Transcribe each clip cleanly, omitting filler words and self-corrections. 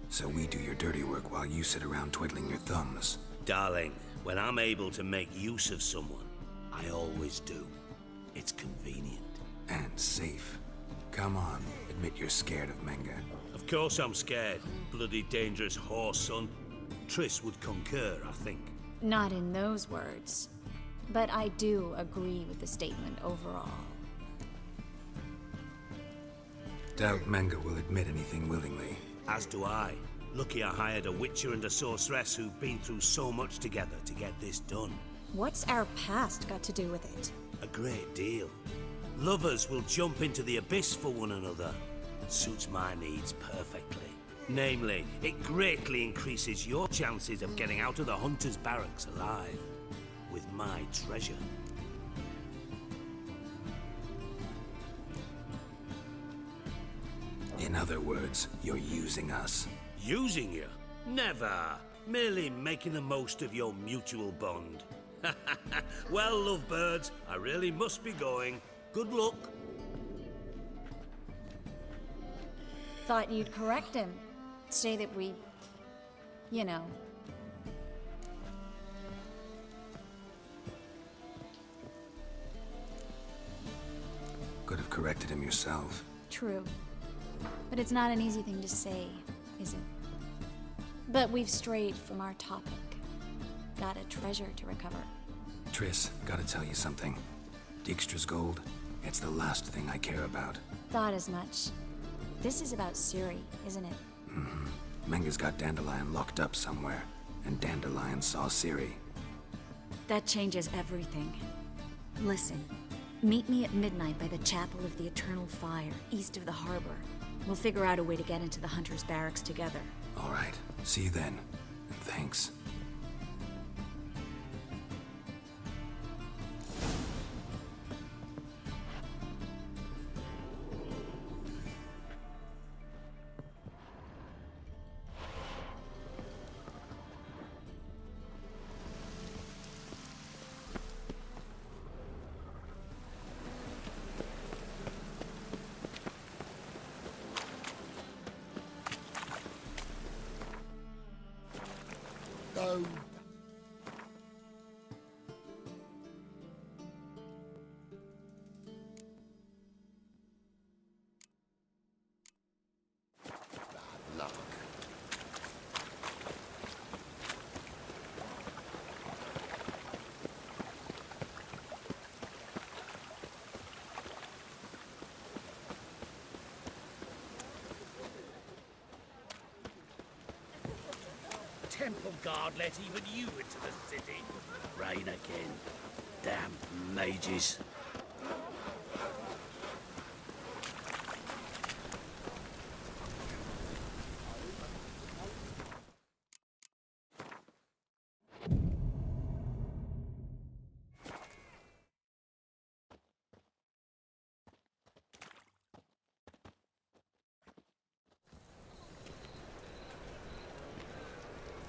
So we do your dirty work while you sit around twiddling your thumbs. Darling, when I'm able to make use of someone, I always do. It's convenient. And safe. Come on, admit you're scared of Menga. Of course I'm scared. Bloody dangerous horse, son. Triss would concur, I think. Not in those words. But I do agree with the statement overall. Doubt Menga will admit anything willingly. As do I. Lucky I hired a witcher and a sorceress who've been through so much together to get this done. What's our past got to do with it? A great deal. Lovers will jump into the abyss for one another. Suits my needs perfectly. Namely, it greatly increases your chances of getting out of the hunter's barracks alive. With my treasure. In other words, you're using us. Using you? Never. Merely making the most of your mutual bond. Well, lovebirds, I really must be going. Good luck. Thought you'd correct him. Say that we... you know... Could have corrected him yourself. True. But it's not an easy thing to say, is it? But we've strayed from our topic. Got a treasure to recover. Triss, gotta tell you something. Dijkstra's gold, it's the last thing I care about. Thought as much. This is about Ciri, isn't it? Menga's got Dandelion locked up somewhere, and Dandelion saw Ciri. That changes everything. Listen, meet me at midnight by the Chapel of the Eternal Fire, east of the harbor. We'll figure out a way to get into the Hunter's barracks together. All right, see you then. And thanks. Go. Bad luck. Temple guard let even you into the city. Rain again. Damn mages.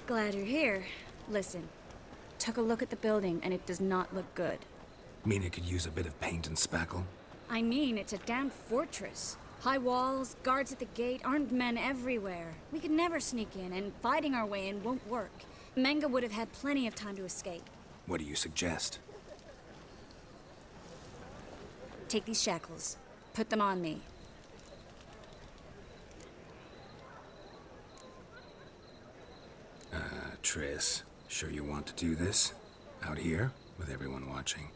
Glad you're here. Listen, took a look at the building and it does not look good. Mean it could use a bit of paint and spackle? I mean, it's a damn fortress. High walls, guards at the gate, armed men everywhere. We could never sneak in, and fighting our way in won't work. Menga would have had plenty of time to escape. What do you suggest? Take these shackles. Put them on me. Triss, sure you want to do this? Out here, with everyone watching?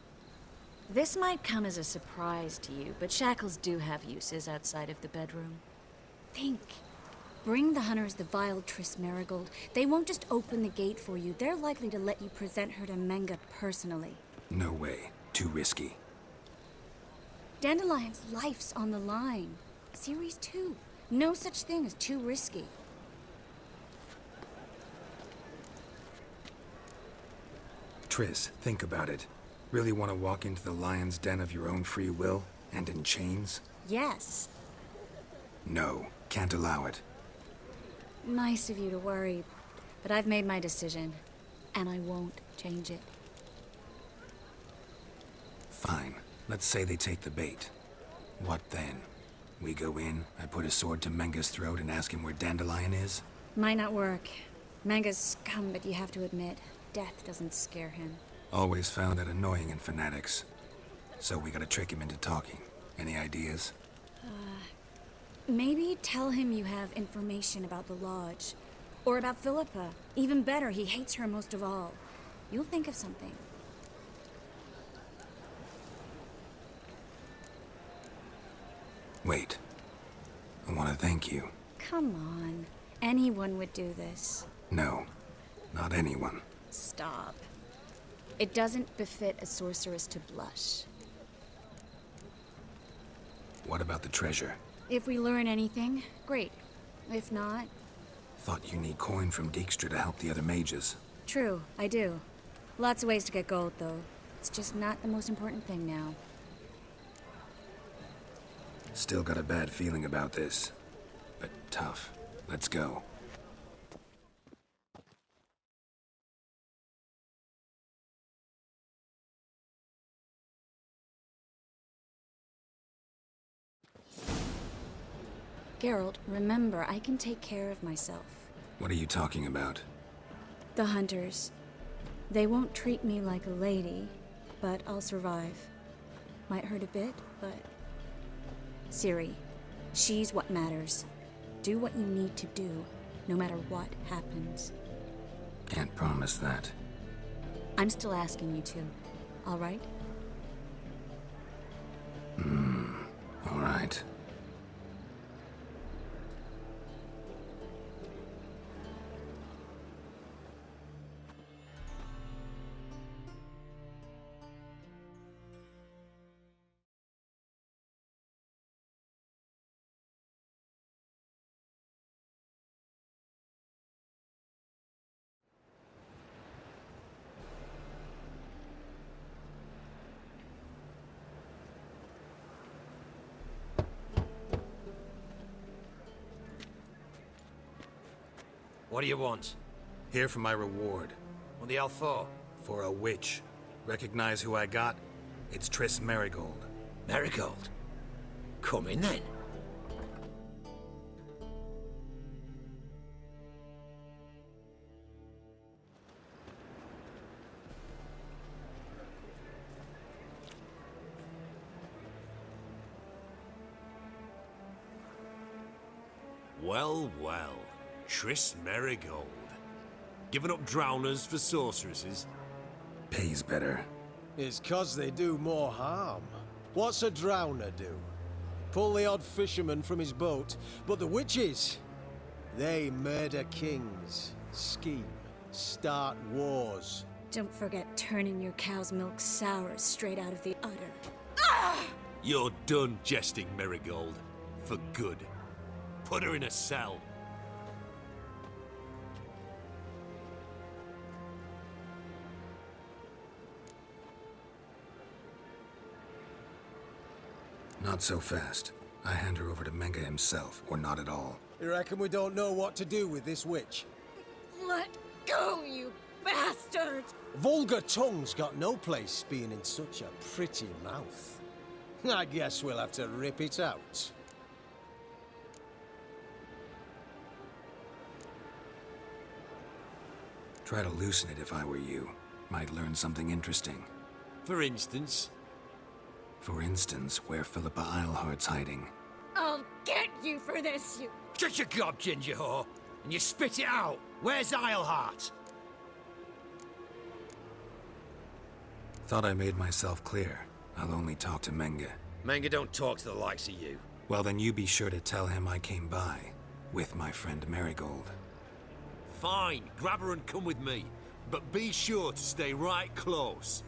This might come as a surprise to you, but shackles do have uses outside of the bedroom. Think. Bring the hunters the vile Triss Marigold. They won't just open the gate for you. They're likely to let you present her to Menga personally. No way. Too risky. Dandelion's life's on the line. Series 2. No such thing as too risky. Triss, think about it. Really want to walk into the lion's den of your own free will, and in chains? Yes. No, can't allow it. Nice of you to worry, but I've made my decision, and I won't change it. Fine. Let's say they take the bait. What then? We go in, I put a sword to Menga's throat and ask him where Dandelion is? Might not work. Manga's scum, but you have to admit, death doesn't scare him. Always found that annoying in fanatics. So we gotta trick him into talking. Any ideas? Maybe tell him you have information about the Lodge. Or about Philippa. Even better, he hates her most of all. You'll think of something. Wait. I want to thank you. Come on. Anyone would do this. No, not anyone. Stop. It doesn't befit a sorceress to blush. What about the treasure? If we learn anything, great. If not... Thought you need coin from Dijkstra to help the other mages. True, I do. Lots of ways to get gold, though. It's just not the most important thing now. Still got a bad feeling about this. But tough. Let's go. Geralt, remember, I can take care of myself. What are you talking about? The hunters. They won't treat me like a lady, but I'll survive. Might hurt a bit, but... Ciri, she's what matters. Do what you need to do, no matter what happens. Can't promise that. I'm still asking you to, all right? All right. What do you want? Here for my reward. What the hell for? For a witch. Recognize who I got? It's Triss Merigold. Marigold. Come in then. Well, well. Triss Merigold. Giving up drowners for sorceresses? Pays better. It's 'cause they do more harm. What's a drowner do? Pull the odd fisherman from his boat. But the witches, they murder kings, scheme, start wars. Don't forget turning your cow's milk sour straight out of the udder. You're done jesting, Merigold. For good. Put her in a cell. Not so fast. I hand her over to Menga himself, or not at all. You reckon we don't know what to do with this witch? Let go, you bastard! Vulgar tongue's got no place being in such a pretty mouth. I guess we'll have to rip it out. Try to loosen it if I were you. Might learn something interesting. For instance? For instance, where Philippa Eilhart's hiding. I'll get you for this, you... Shut your gob, ginger whore, and you spit it out. Where's Eilhart? Thought I made myself clear. I'll only talk to Menga. Manga don't talk to the likes of you. Well, then you be sure to tell him I came by. With my friend Merigold. Fine, grab her and come with me. But be sure to stay right close.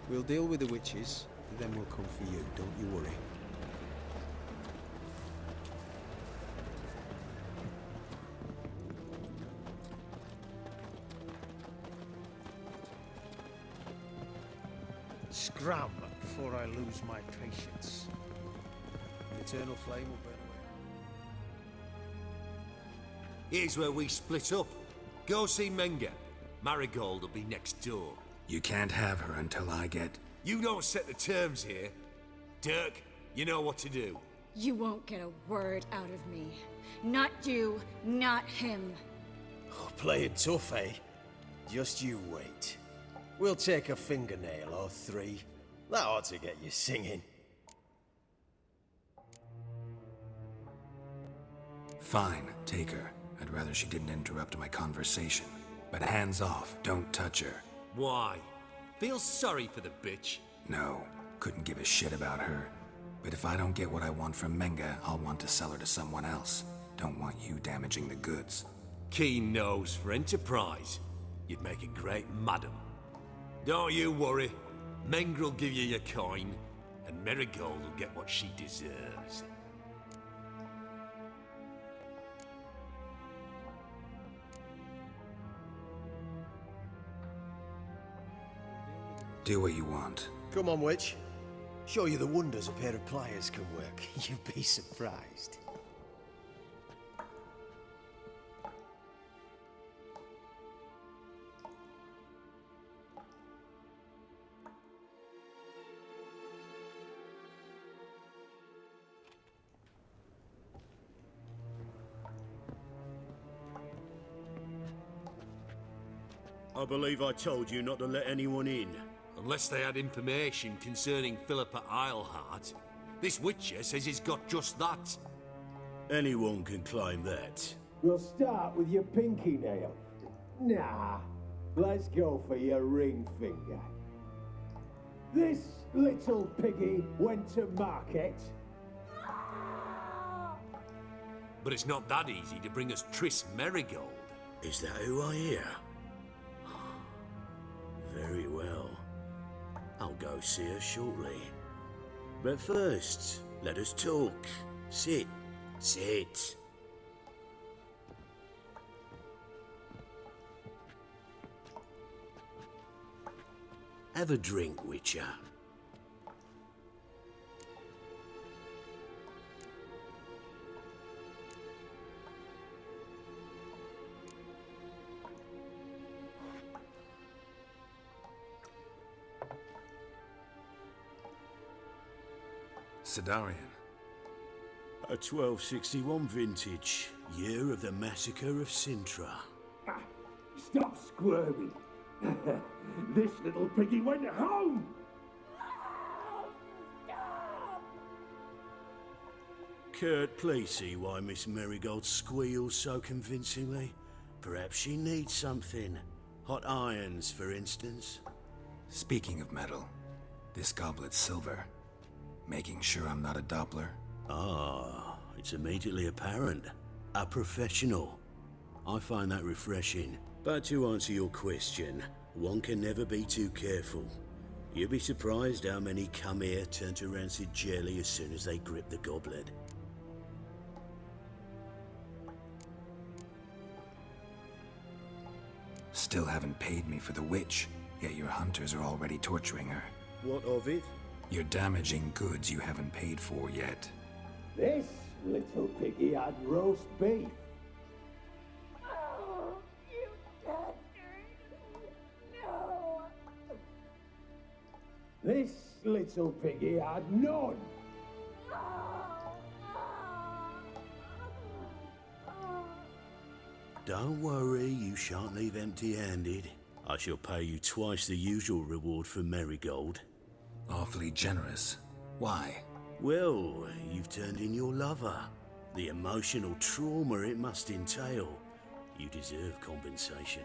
We'll deal with the witches, and then we'll come for you. Don't you worry. Scram before I lose my patience. The eternal flame will burn away. Here's where we split up. Go see Menga. Marigold will be next door. You can't have her until I get You don't set the terms here. Dirk, you know what to do. You won't get a word out of me. Not you, not him. Oh, playing tough, eh? Just you wait. We'll take a fingernail or three. That ought to get you singing. Fine, take her. I'd rather she didn't interrupt my conversation. But hands off, don't touch her. Why? Feel sorry for the bitch? No, couldn't give a shit about her. But if I don't get what I want from Menga, I'll want to sell her to someone else. Don't want you damaging the goods. Keen nose for enterprise. You'd make a great madam. Don't you worry. Mengrel will give you your coin, and Marigold will get what she deserves. Do what you want. Come on, witch. Show you the wonders a pair of pliers can work. You'd be surprised. I believe I told you not to let anyone in. Unless they had information concerning Philippa Eilhart. This Witcher says he's got just that. Anyone can claim that. We'll start with your pinky nail. Nah, let's go for your ring finger. This little piggy went to market. But it's not that easy to bring us Triss Merigold. Is that who I hear? Very well. I'll go see her shortly. But first, let us talk. Sit. Sit. Have a drink, Witcher. Sidarian. A 1261 vintage, year of the massacre of Sintra. Stop squirming. This little piggy went home. Kurt, please see why Miss Marigold squeals so convincingly. Perhaps she needs something. Hot irons, for instance. Speaking of metal, this goblet's silver. Making sure I'm not a Doppler. Ah, it's immediately apparent. A professional. I find that refreshing. But to answer your question, one can never be too careful. You'd be surprised how many come here turn to rancid jelly as soon as they grip the goblet. Still haven't paid me for the witch, yet your hunters are already torturing her. What of it? You're damaging goods you haven't paid for yet. This little piggy had roast beef. Oh, you bastard! No! This little piggy had none. Don't worry, you shan't leave empty-handed. I shall pay you twice the usual reward for Marigold. Awfully generous. Why? Well, you've turned in your lover. The emotional trauma it must entail. You deserve compensation.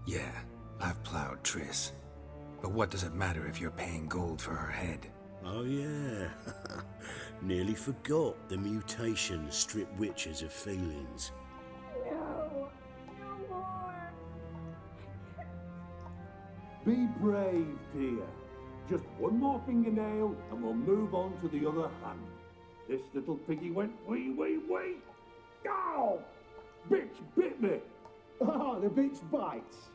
Yeah, I've plowed Triss. But what does it matter if you're paying gold for her head? Oh yeah. Nearly forgot the mutations strip witches of feelings. No, no more. Be brave, dear. Just one more fingernail and we'll move on to the other hand. This little piggy went wee, wee, wee. Ow! Bitch bit me. Oh, the bitch bites.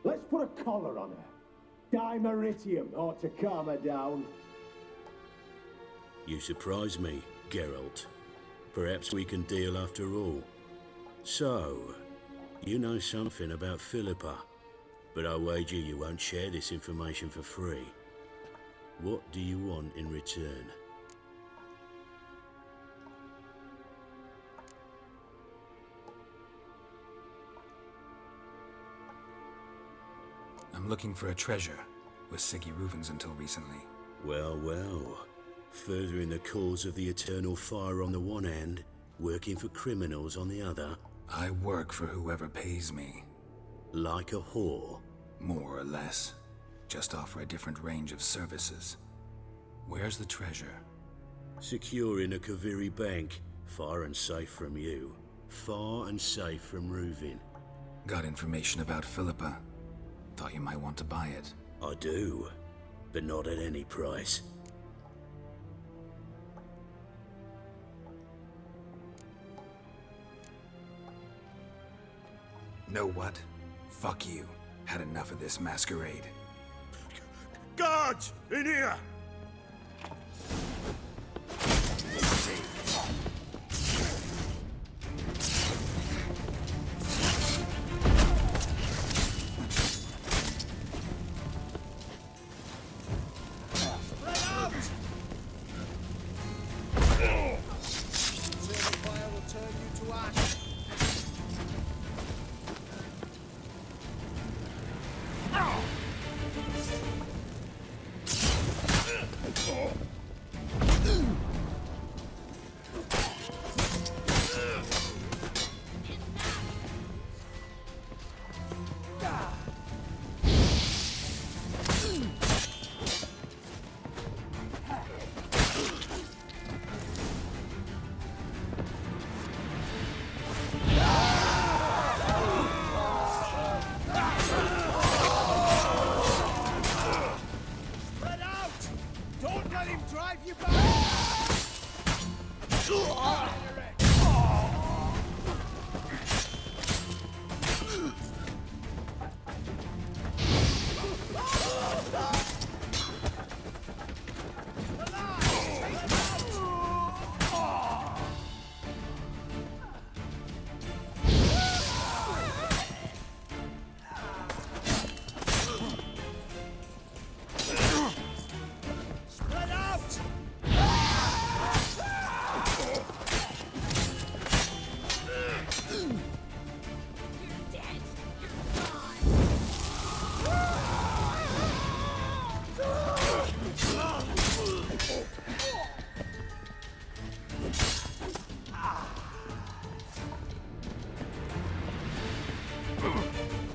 Let's put a collar on her. Dimeritium ought to calm her down. You surprise me, Geralt. Perhaps we can deal after all. So, you know something about Philippa, but I wager you won't share this information for free. What do you want in return? I'm looking for a treasure. Was Siggy Reuven's until recently. Well, well. Furthering the cause of the eternal fire on the one hand, working for criminals on the other. I work for whoever pays me. Like a whore. More or less. Just offer a different range of services. Where's the treasure? Secure in a Kaviri bank. Far and safe from you. Far and safe from Reuven. Got information about Philippa. Thought you might want to buy it. I do, but not at any price. Know what? Fuck you. Had enough of this masquerade. Guards! In here!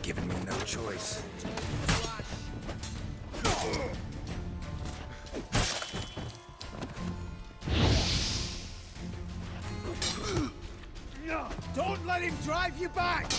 Giving me no choice. Don't let him drive you back!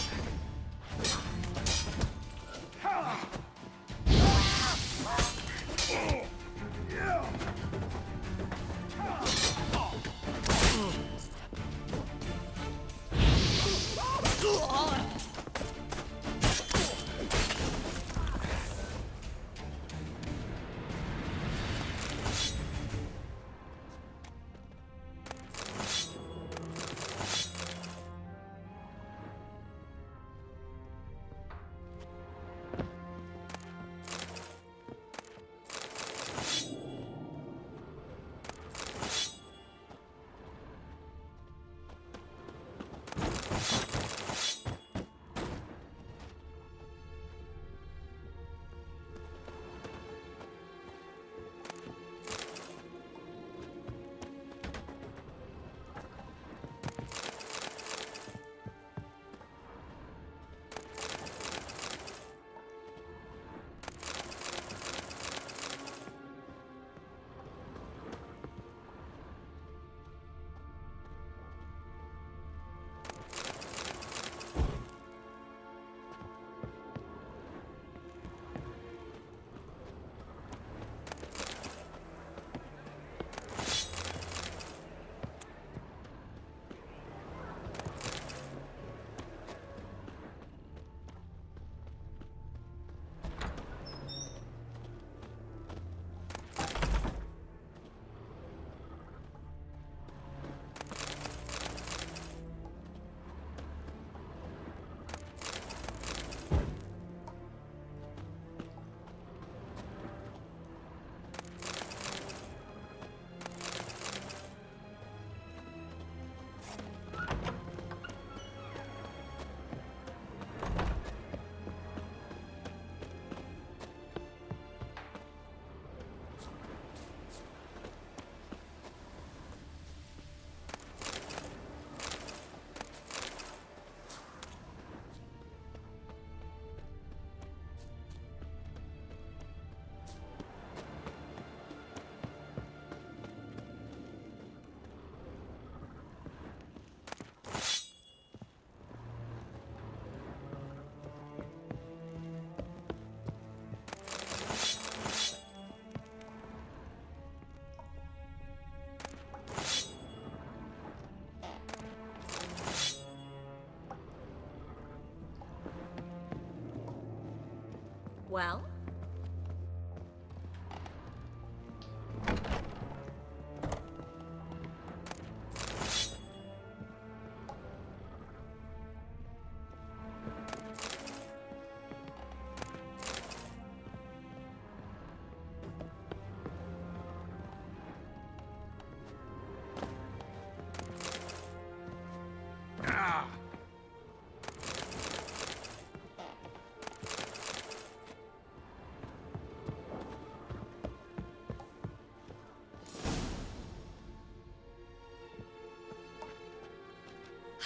Well?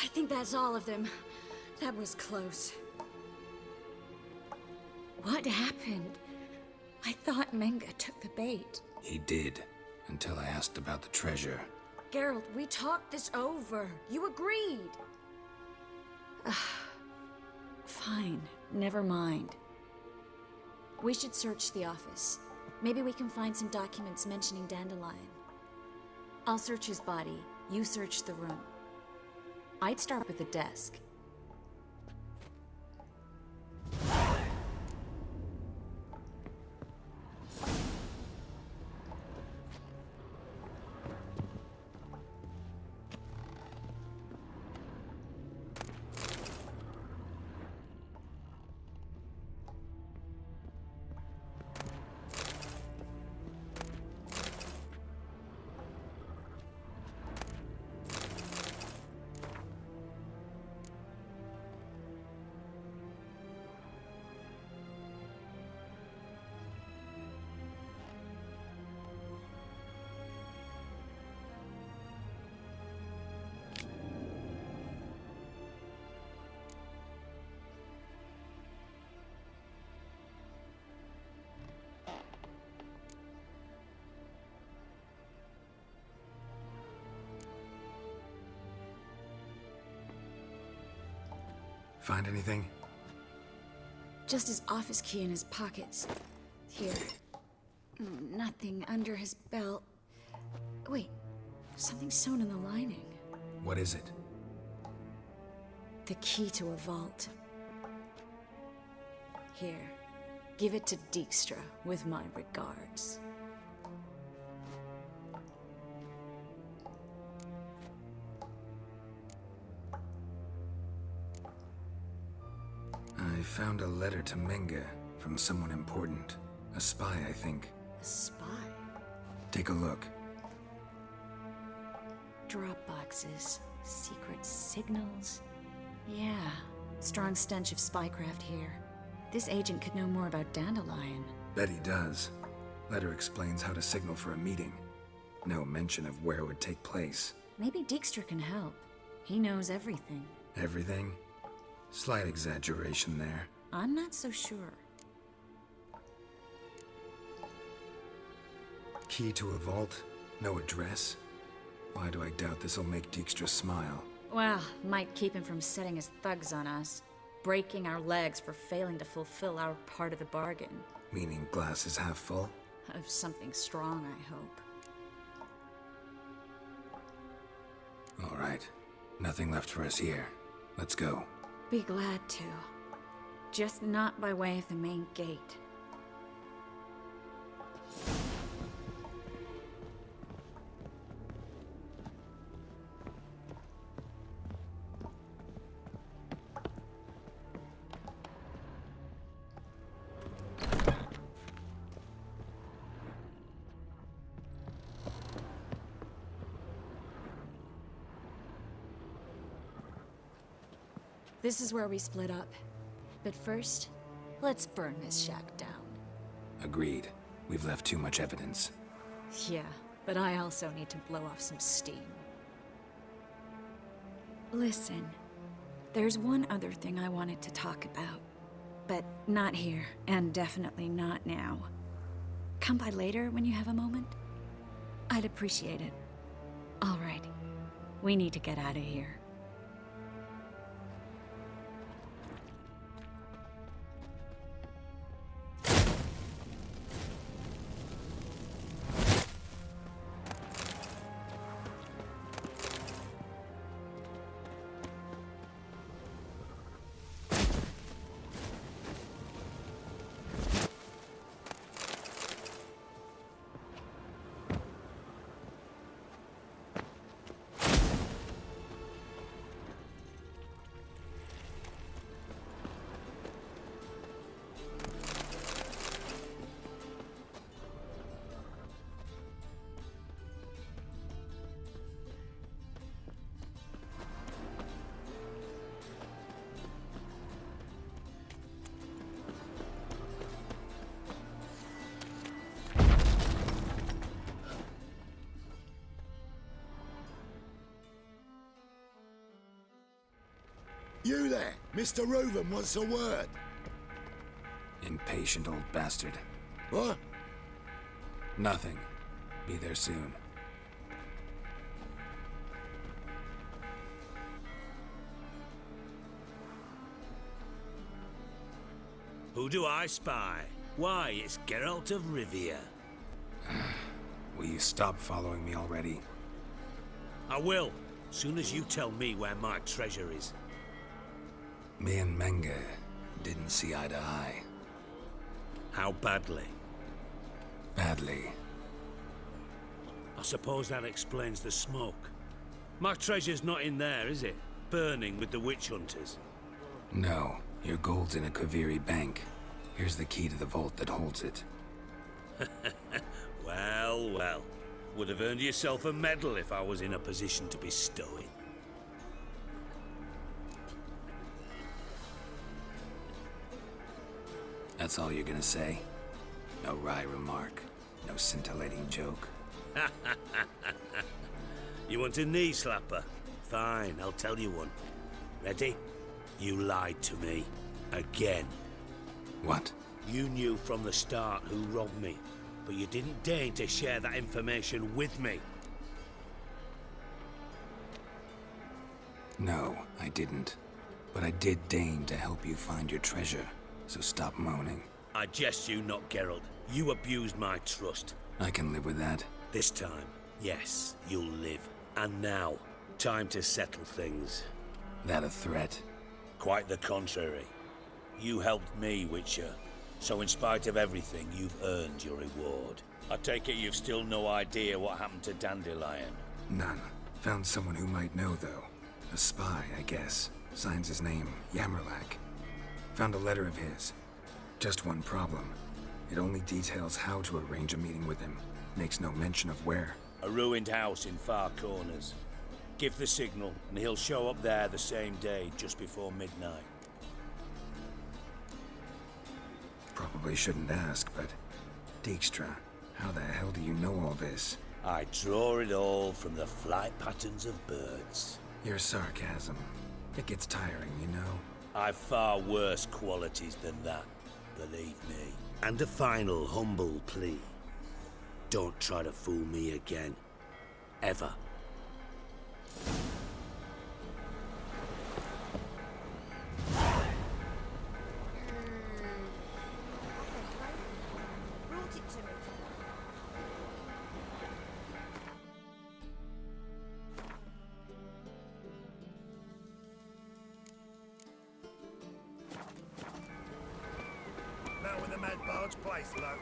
I think that's all of them. That was close. What happened? I thought Menge took the bait. He did, until I asked about the treasure. Geralt, we talked this over. You agreed. Fine, never mind. We should search the office. Maybe we can find some documents mentioning Dandelion. I'll search his body. You search the room. I'd start with the desk. Find anything? Just his office key in his pockets. Here. Nothing under his belt. Wait, something sewn in the lining. What is it? The key to a vault. Here, give it to Dijkstra with my regards. I found a letter to Menge from someone important. A spy, I think. A spy? Take a look. Drop boxes, secret signals. Yeah, strong stench of spycraft here. This agent could know more about Dandelion. Bet he does. Letter explains how to signal for a meeting. No mention of where it would take place. Maybe Dijkstra can help. He knows everything. Everything? Slight exaggeration there. I'm not so sure. Key to a vault? No address? Why do I doubt this'll make Dijkstra smile? Well, might keep him from setting his thugs on us. Breaking our legs for failing to fulfill our part of the bargain. Meaning glass is half full? Of something strong, I hope. All right. Nothing left for us here. Let's go. Be glad to. Just not by way of the main gate. This is where we split up. But first, let's burn this shack down. Agreed. We've left too much evidence. Yeah, but I also need to blow off some steam. Listen, there's one other thing I wanted to talk about. But not here, and definitely not now. Come by later when you have a moment? I'd appreciate it. All right. We need to get out of here. You there, Mr. Reuven wants a word. Impatient old bastard. What? Nothing. Be there soon. Who do I spy? Why, it's Geralt of Rivia. Will you stop following me already? I will, soon as you tell me where my treasure is. Me and Menge didn't see eye to eye. How badly? Badly. I suppose that explains the smoke. My treasure's not in there, is it? Burning with the witch hunters. No, your gold's in a Kaviri bank. Here's the key to the vault that holds it. Well, well. Would have earned yourself a medal if I was in a position to bestow it. That's all you're gonna say? No wry remark, no scintillating joke. You want a knee slapper? Fine, I'll tell you one. Ready? You lied to me. Again. What? You knew from the start who robbed me, but you didn't deign to share that information with me. No, I didn't. But I did deign to help you find your treasure, so stop moaning. I jest you not, Geralt. You abused my trust. I can live with that. This time, yes, you'll live. And now, time to settle things. That a threat? Quite the contrary. You helped me, Witcher. So in spite of everything, you've earned your reward. I take it you've still no idea what happened to Dandelion. None. Found someone who might know, though. A spy, I guess. Signs his name, Yamerlak. Found a letter of his. Just one problem. It only details how to arrange a meeting with him. Makes no mention of where. A ruined house in Far Corners. Give the signal, and he'll show up there the same day, just before midnight. Probably shouldn't ask, but... Dijkstra, how the hell do you know all this? I draw it all from the flight patterns of birds. Your sarcasm. It gets tiring, you know? I've far worse qualities than that, believe me. And a final humble plea. Don't try to fool me again. Ever. Brought it to me. Now when the mad bard's place, low.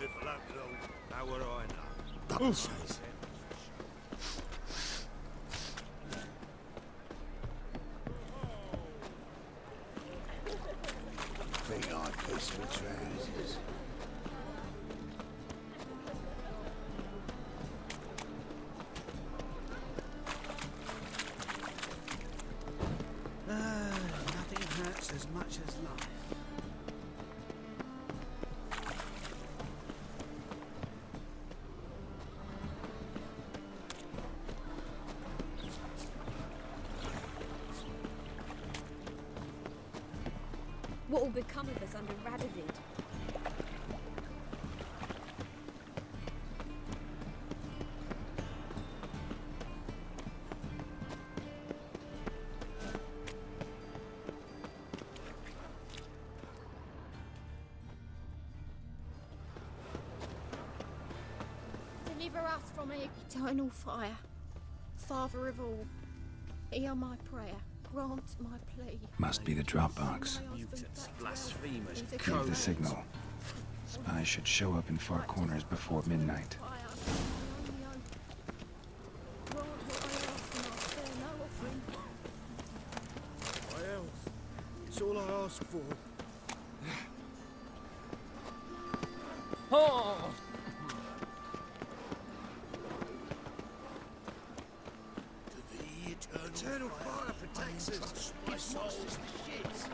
If I look at all, how would I know? Jeez. Think I'd piss my trousers. Nothing hurts as much as life. What will become of us under Radovid? Deliver us from eternal fire. Father of all, hear my prayer. Grant my plea. Must be the Dropbox. Mutants, blasphemers, Give the signal. Spies should show up in Far Corners before midnight. My health. It's all I ask for. To the eternal fire protects us. My soul's the shit.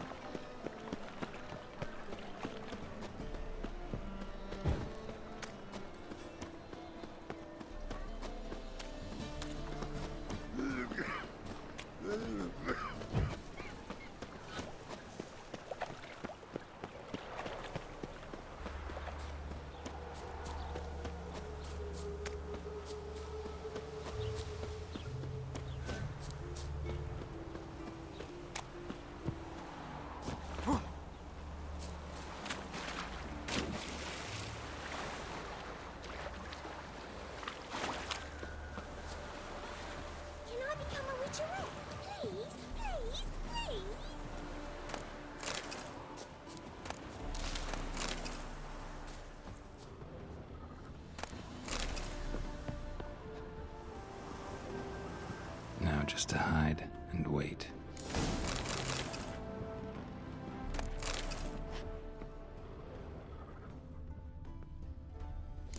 Just to hide and wait.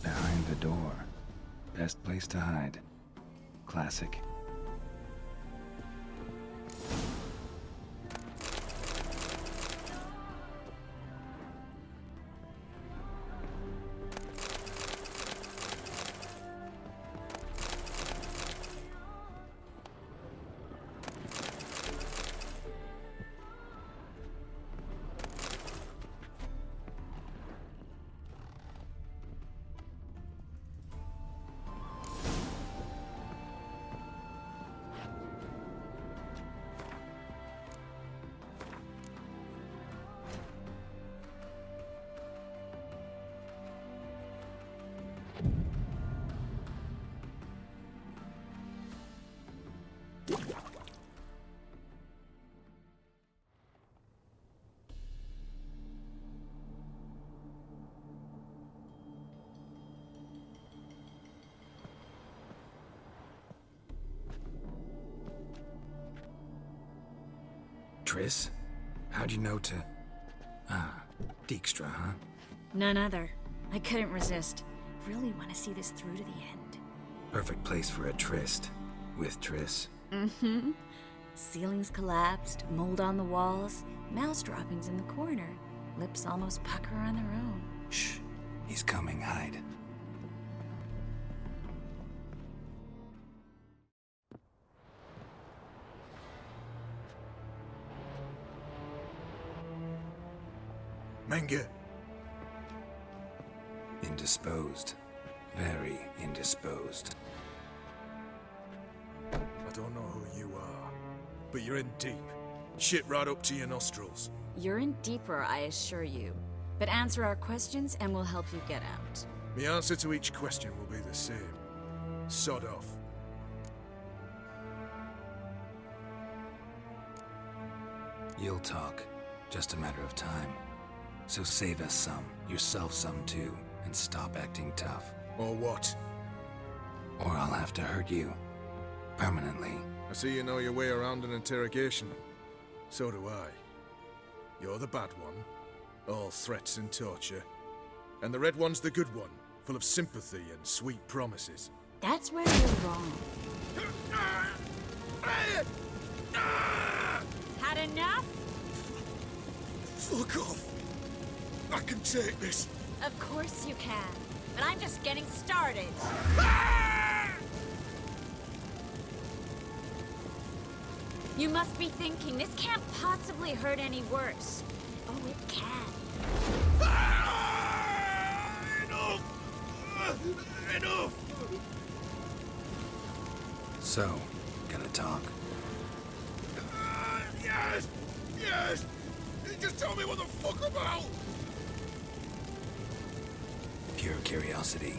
Behind the door. Best place to hide. Classic. Triss? How'd you know to... Ah, Dijkstra, huh? None other. I couldn't resist. Really want to see this through to the end. Perfect place for a tryst. With Triss. Mm-hmm. Ceilings collapsed, mold on the walls, mouse droppings in the corner. Lips almost pucker on their own. Shh. He's coming, hide. Menge. Indisposed. Very indisposed. I don't know who you are, but you're in deep. Shit right up to your nostrils. You're in deeper, I assure you. But answer our questions and we'll help you get out. The answer to each question will be the same. Sod off. You'll talk. Just a matter of time. So save us some, yourself some too, and stop acting tough. Or what? Or I'll have to hurt you. Permanently. I see you know your way around an interrogation. So do I. You're the bad one. All threats and torture. And the red one's the good one, full of sympathy and sweet promises. That's where you're wrong. Had enough? Fuck off! I can take this. Of course you can. But I'm just getting started. You must be thinking, this can't possibly hurt any worse. Oh, it can. Enough! Enough! So, gonna talk? Yes! Yes! Just tell me what the fuck about! Pure curiosity.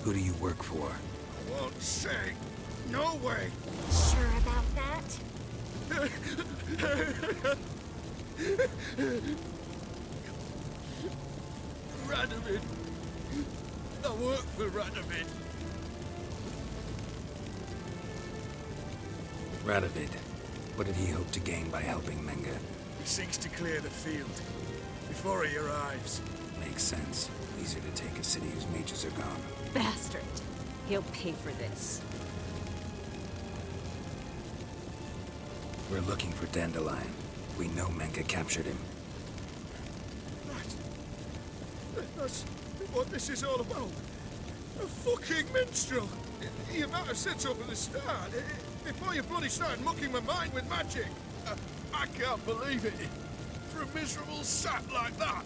Who do you work for? I won't say. No way! Sure about that? Radovid. I work for Radovid. Radovid. What did he hope to gain by helping Menge? He seeks to clear the field before he arrives. Makes sense. Easier to take a city whose mages are gone. Bastard. He'll pay for this. We're looking for Dandelion. We know Menge captured him. That's what this is all about. A fucking minstrel. You might have said so from the start. Before you bloody started mucking my mind with magic. I can't believe it. For a miserable sap like that.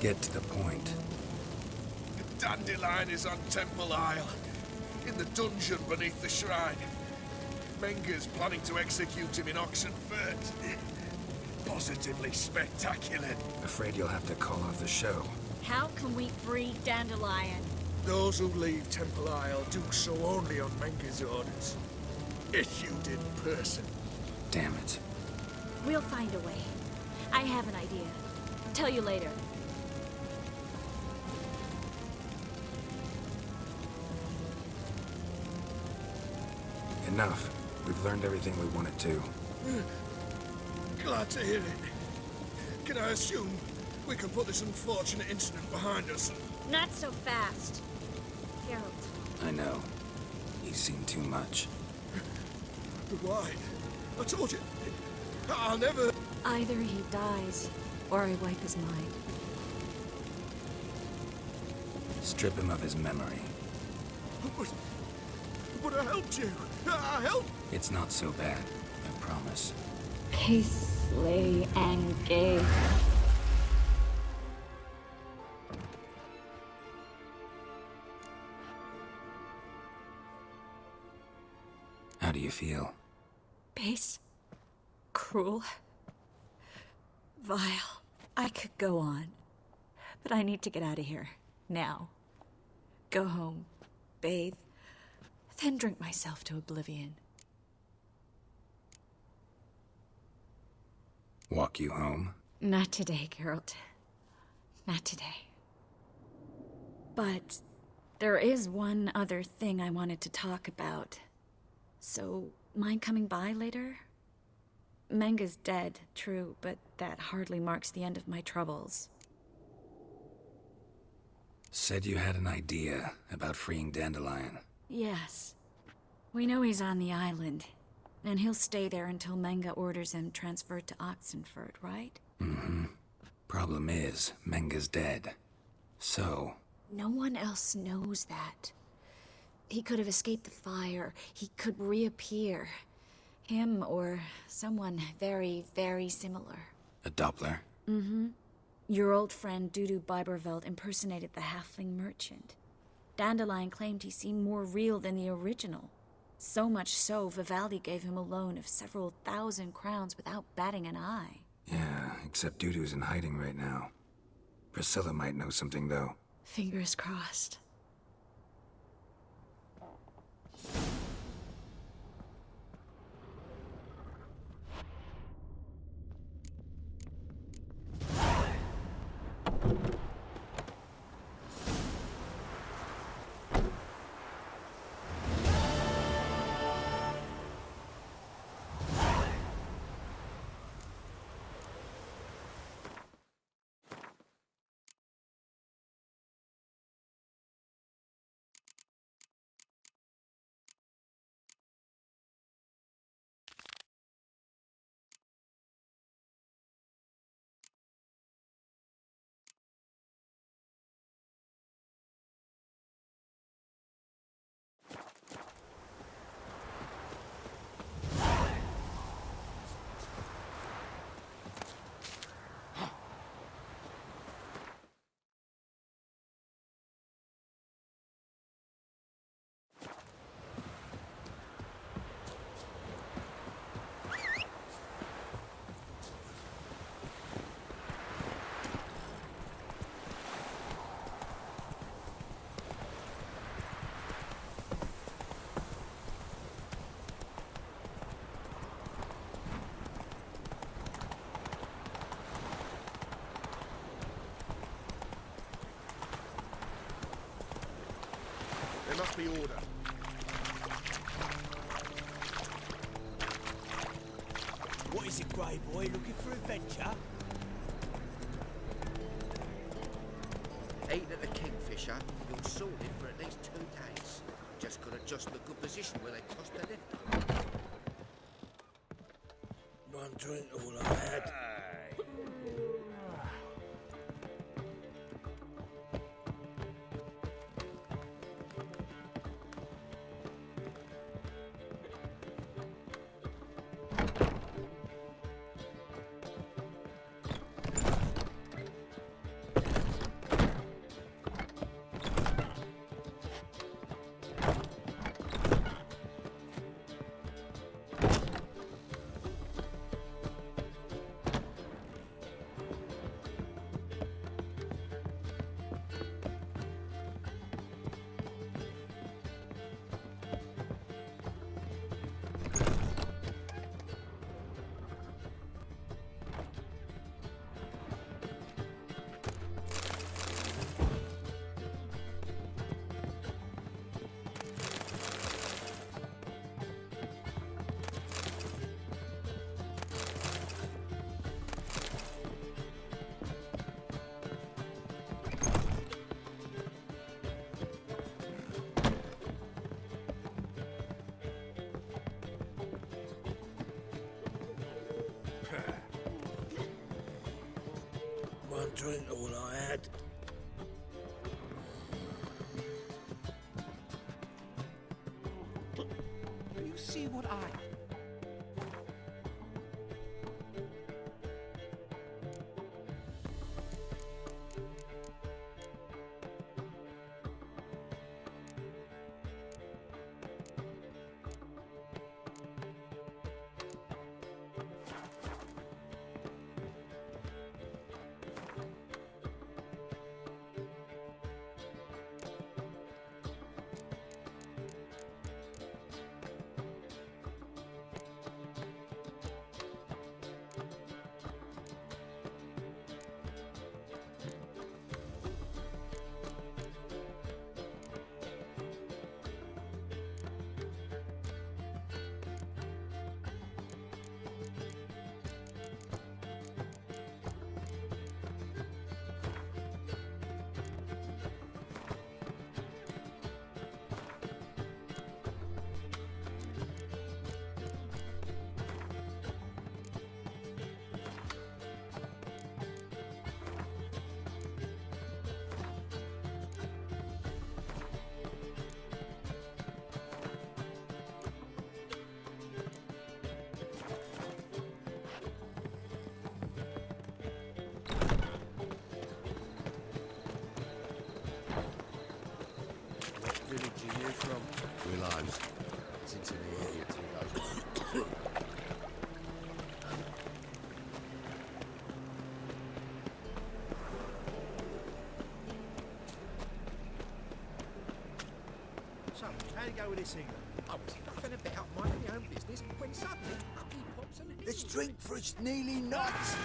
Get to the point. The Dandelion is on Temple Isle. In the dungeon beneath the shrine. Menge's planning to execute him in Oxenfurt. Positively spectacular. Afraid you'll have to call off the show. How can we free Dandelion? Those who leave Temple Isle do so only on Menge's orders. Issued in person. Damn it. We'll find a way. I have an idea. Tell you later. Enough. We've learned everything we wanted to. Glad to hear it. Can I assume we can put this unfortunate incident behind us? Not so fast. Geralt. I know. He's seen too much. But why? I told you. I'll never... Either he dies, or I wipe his mind. Strip him of his memory. But I helped you. I helped... It's not so bad, I promise. Case lay and gay. How do you feel? Base. Cruel. Vile. I could go on. But I need to get out of here. Now. Go home. Bathe. Then drink myself to oblivion. Walk you home? Not today, Geralt. Not today. But there is one other thing I wanted to talk about. So, mind coming by later? Menga's dead, true, but that hardly marks the end of my troubles. Said you had an idea about freeing Dandelion. Yes. We know he's on the island, and he'll stay there until Menga orders him transferred to Oxenford, right? Mm-hmm. Problem is, Menga's dead. So... No one else knows that. He could have escaped the fire. He could reappear. Him or someone very, very similar. A Doppler? Mm-hmm. Your old friend Dudu Biberveld impersonated the halfling merchant. Dandelion claimed he seemed more real than the original. So much so, Vivaldi gave him a loan of several thousand crowns without batting an eye. Yeah, except Dudu's in hiding right now. Priscilla might know something, though. Fingers crossed. There must be order. What is it, Grey Boy? Looking for adventure? Ate at the Kingfisher, you're sorted for at least 2 days. Just gotta adjust the good position where they tossed the lift. One drink all I had. drink all I had. You see what I... What village are you from? Willows. It's into the area till it goes. So, how'd it go with this England? I was nothing about minding my own business when suddenly up he pops and Let's drink for it's nearly nuts.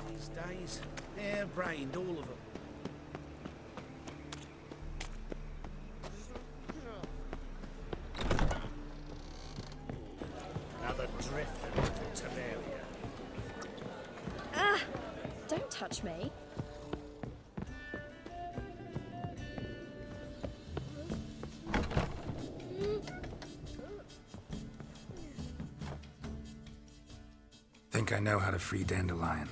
These days, hair-brained, all of them. Another drifter into Temeria. Ah! Don't touch me. Think I know how to free Dandelion.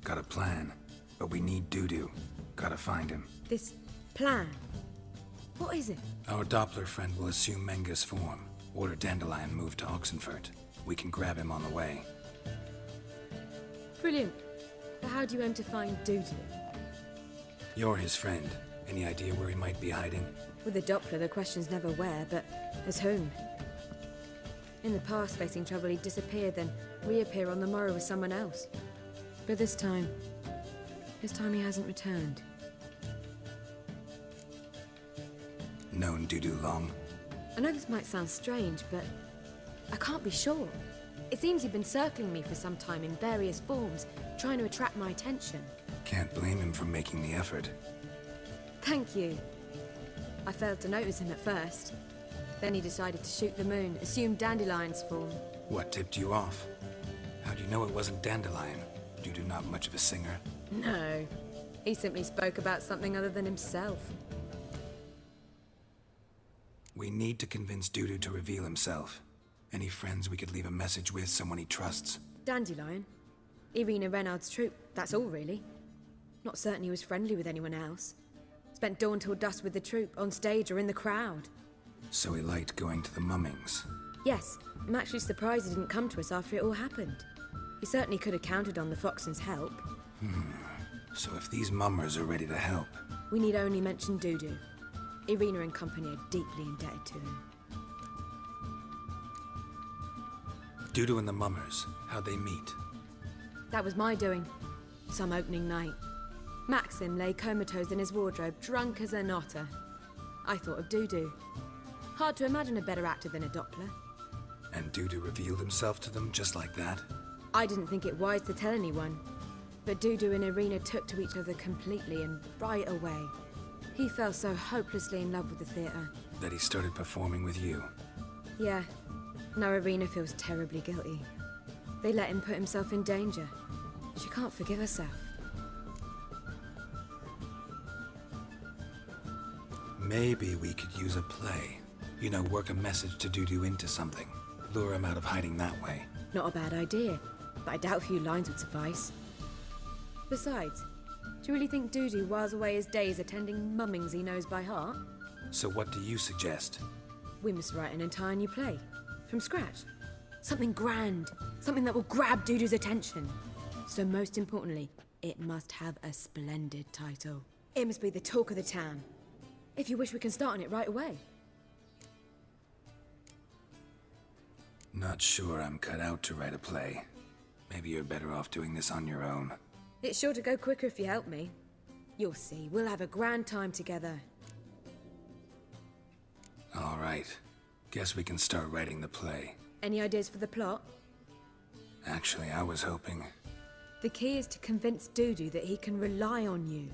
Got a plan, but we need Dudu. Gotta find him. This plan? What is it? Our Doppler friend will assume Menga's form. Order Dandelion moved to Oxenfurt. We can grab him on the way. Brilliant. But how do you aim to find Dudu? You're his friend. Any idea where he might be hiding? With the Doppler, the question's never where, but as whom? In the past, facing trouble, he'd disappear, then reappear on the morrow with someone else. But this time he hasn't returned. Known Dudu long? I know this might sound strange, but I can't be sure. It seems he'd been circling me for some time in various forms, trying to attract my attention. Can't blame him for making the effort. Thank you. I failed to notice him at first. Then he decided to shoot the moon, assume Dandelion's form. What tipped you off? How do you know it wasn't Dandelion? Dudu not much of a singer. No. He simply spoke about something other than himself. We need to convince Dudu to reveal himself. Any friends we could leave a message with, someone he trusts? Dandelion. Irina Renard's troupe, that's all really. Not certain he was friendly with anyone else. Spent dawn till dusk with the troupe, on stage or in the crowd. So he liked going to the mummings. Yes, I'm actually surprised he didn't come to us after it all happened. He certainly could have counted on the Foxen's help. So if these mummers are ready to help... We need only mention Dudu. Irina and company are deeply indebted to him. Dudu and the mummers, how'd they meet? That was my doing. Some opening night. Maxim lay comatose in his wardrobe, drunk as an otter. I thought of Dudu. Hard to imagine a better actor than a Doppler. And Dudu revealed himself to them just like that? I didn't think it wise to tell anyone. But Dudu and Irina took to each other completely and right away. He fell so hopelessly in love with the theatre. That he started performing with you? Yeah. Now Irina feels terribly guilty. They let him put himself in danger. She can't forgive herself. Maybe we could use a play. You know, work a message to Dudu into something. Lure him out of hiding that way. Not a bad idea, but I doubt a few lines would suffice. Besides, do you really think Dudu whiles away his days attending mummings he knows by heart? So what do you suggest? We must write an entire new play. From scratch. Something grand. Something that will grab Dudu's attention. So most importantly, it must have a splendid title. It must be the talk of the town. If you wish, we can start on it right away. Not sure I'm cut out to write a play. Maybe you're better off doing this on your own. It's sure to go quicker if you help me. You'll see, we'll have a grand time together. All right. Guess we can start writing the play. Any ideas for the plot? Actually, I was hoping... The key is to convince Dudu that he can rely on you,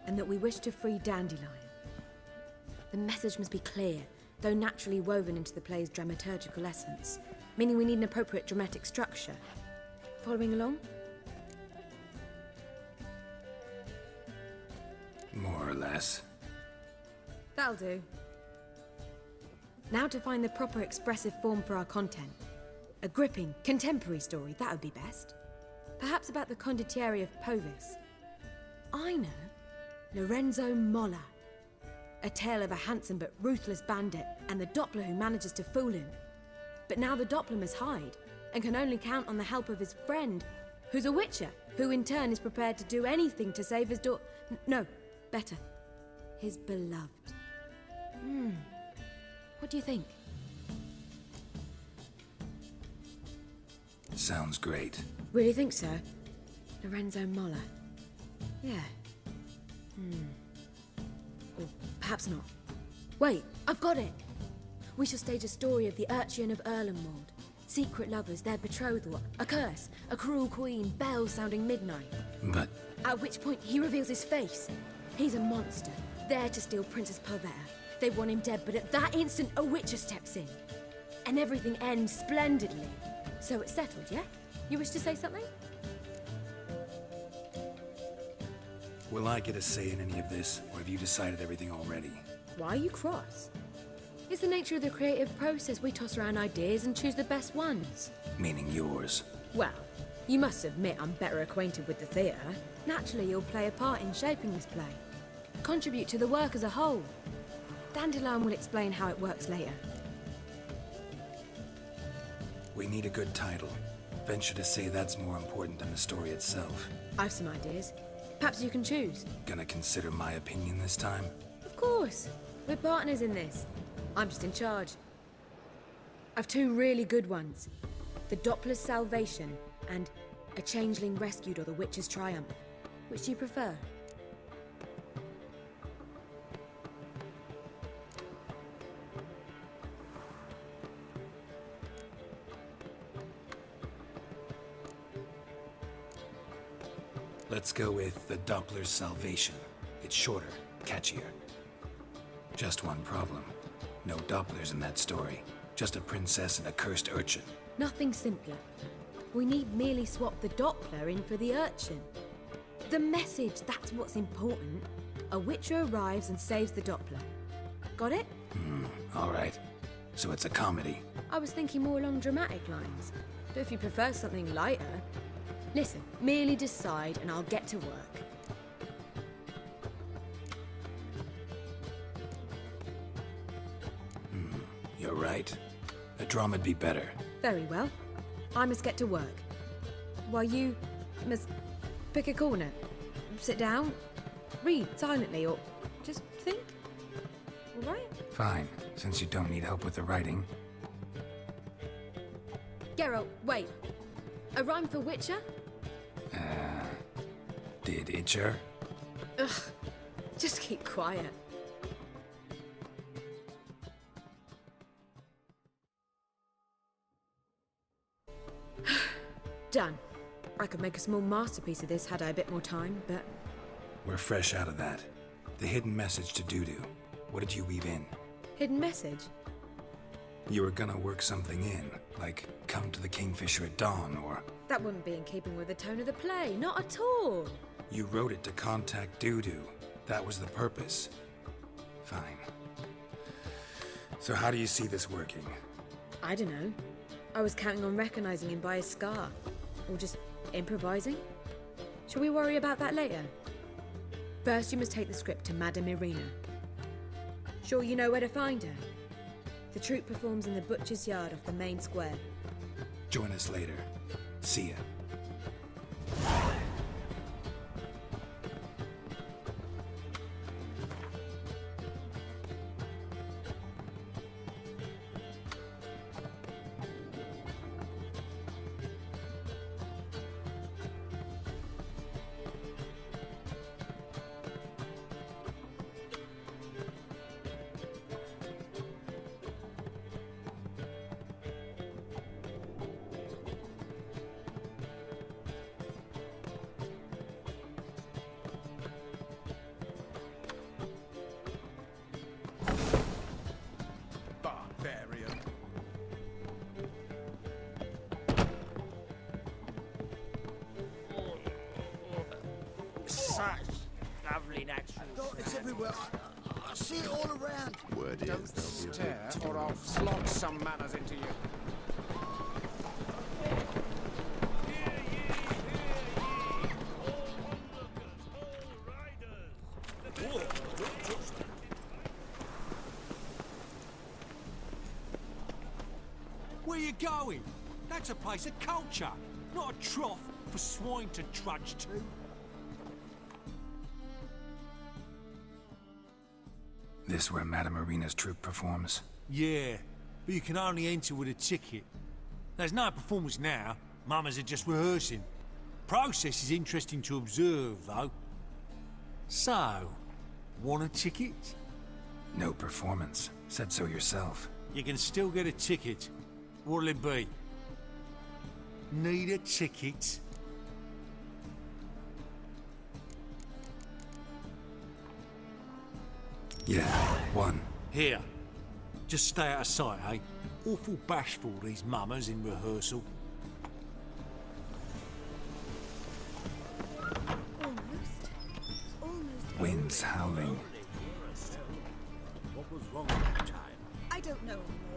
and that we wish to free Dandelion. The message must be clear, though naturally woven into the play's dramaturgical essence, meaning we need an appropriate dramatic structure. Following along? More or less. That'll do. Now to find the proper expressive form for our content. A gripping, contemporary story, that would be best. Perhaps about the condottieri of Povis. I know. Lorenzo Molla. A tale of a handsome but ruthless bandit and the Doppler who manages to fool him. But now the Doppler must hide and can only count on the help of his friend, who's a witcher, who in turn is prepared to do anything to save his no, better, his beloved. What do you think? Sounds great. Really think so? Lorenzo Molla. Yeah. Or perhaps not. Wait, I've got it! We shall stage a story of the Urchin of Erlenwald. Secret lovers, their betrothal, a curse, a cruel queen, bells sounding midnight. But... At which point he reveals his face. He's a monster, there to steal Princess Pavetta. They want him dead, but at that instant a witcher steps in. And everything ends splendidly. So it's settled, yeah? You wish to say something? Will I get a say in any of this, or have you decided everything already? Why are you cross? It's the nature of the creative process. We toss around ideas and choose the best ones. Meaning yours. Well, you must admit I'm better acquainted with the theatre. Naturally, you'll play a part in shaping this play. Contribute to the work as a whole. Dandelion will explain how it works later. We need a good title. Venture to say that's more important than the story itself. I've some ideas. Perhaps you can choose. Gonna consider my opinion this time? Of course. We're partners in this. I'm just in charge. I've two really good ones. The Doppler's Salvation and A Changeling Rescued or the Witch's Triumph. Which do you prefer? Let's go with The Doppler's Salvation. It's shorter, catchier. Just one problem. No Dopplers in that story. Just a princess and a cursed urchin. Nothing simpler. We need merely swap the Doppler in for the urchin. The message, that's what's important. A witcher arrives and saves the Doppler. Got it? All right. So it's a comedy. I was thinking more along dramatic lines. But if you prefer something lighter... Listen, merely decide and I'll get to work. right? A drama'd be better. Very well. I must get to work. While you must pick a corner, sit down, read silently, or just think. All right? Fine, since you don't need help with the writing. Geralt, wait. A rhyme for Witcher? Did Itcher? Ugh. Just keep quiet. Done. I could make a small masterpiece of this had I a bit more time, but... We're fresh out of that. The hidden message to Dudu. What did you weave in? Hidden message? You were gonna work something in, like come to the Kingfisher at dawn, or... That wouldn't be in keeping with the tone of the play, not at all. You wrote it to contact Dudu. That was the purpose. Fine. So how do you see this working? I don't know. I was counting on recognizing him by his scar. Or just improvising? Shall we worry about that later? First, you must take the script to Madame Irina. Sure you know where to find her? The troupe performs in the butcher's yard off the main square. Join us later. See ya. Barbarian. Such lovely natural. It's everywhere. I see it all around. Word Don't is, there'll be a stare, big or I'll flog some manners into you. Where you going? That's a place of culture, not a trough for swine to trudge to. This where Madame Irina's troupe performs? Yeah, but you can only enter with a ticket. There's no performance now. Mamas are just rehearsing. Process is interesting to observe, though. So, want a ticket? No performance. Said so yourself. You can still get a ticket. What'll it be? Need a ticket? Yeah, one. Here. Just stay out of sight, eh? Awful bashful, these mamas in rehearsal. Wind's howling. What was wrong that time? I don't know anymore.